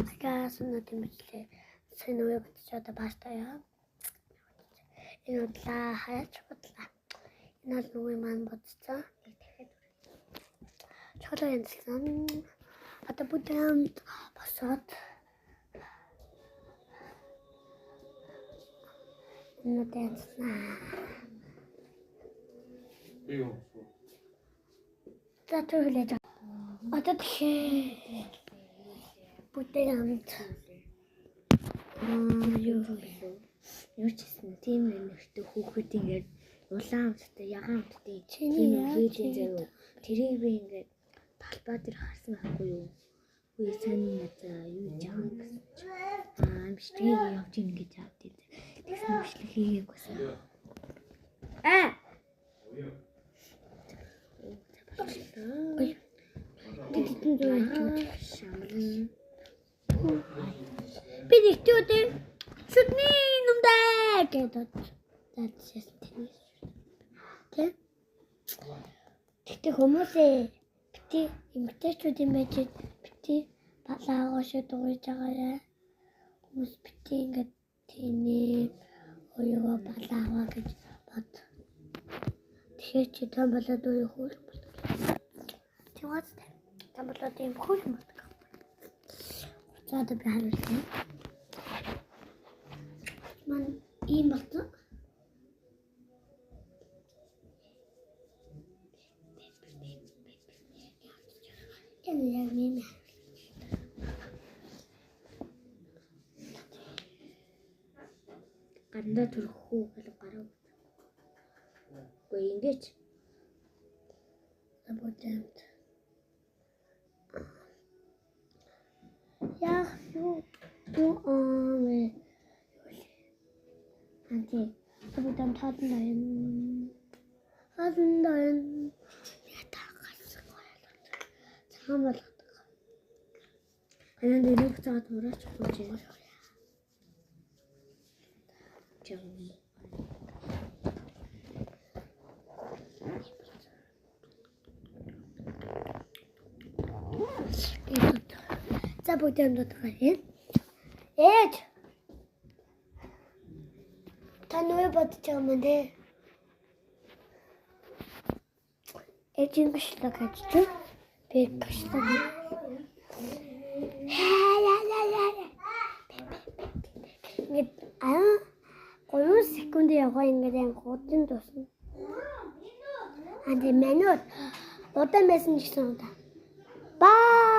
Скасна тэмцлээ. Сэнүүе бодчоод баастаяа. Энэ удлаа хаяч бодлаа. Энэ л нүг маань бодцоо. Чөлөө янзлсан. Одоо бүтэм босоод. Энэ янзнаа. Юу? Татуулж. Одоо тэгэхээр бүтээмд юу ч гэсэн тийм нэртэй хүүхэд ингээд улаан амттай ягаан амттай чиний хийдийн заяа тэрийг би ингээд талбай дээр харсан байхгүй юу? Үгүй сайн надаа юу жаа гэсэн чи амшигтгийг явж ийн гэж авдээ. Тэгсэн амшлаг хийгээг байсан. ой тэдэн зүйл шамрын би нэгтүүдээ шүдний нүмдээ гэдэг. That's тийм. Тэгтээ хүмүүсээ бити эмгтээчүүд юм байж бити балаагаа шүдгэж байгаарай. Хүмүүс бити ингээд тийм оёо балаагаа гэж бод. Тэгэхээр чи том болоод уу хөл бол. Тэгвэл том болоод юм хөл юм бол. Заад би харуулъя. Ман ийм болтой. Яг мими. гандаа төрөхгүй бол гарав. Үгүй ингэж Абутэмт. Яг юу анти абутам таатна юм. Хазандан ятагас гоёлоо. Цаан болгоод. анаа нэрийг цаад мураач болж байна. За бүтээмд утгаарай. Ээж. Та нүгэ бодож байгаа юм дээ. Ээж ингэшлэг гэж. Би гэшлэг. Ингээд 3 секунд яваа ингээд хурдан тусна. Анди минут. Удаан байсан ч гэсэн удаа. Баа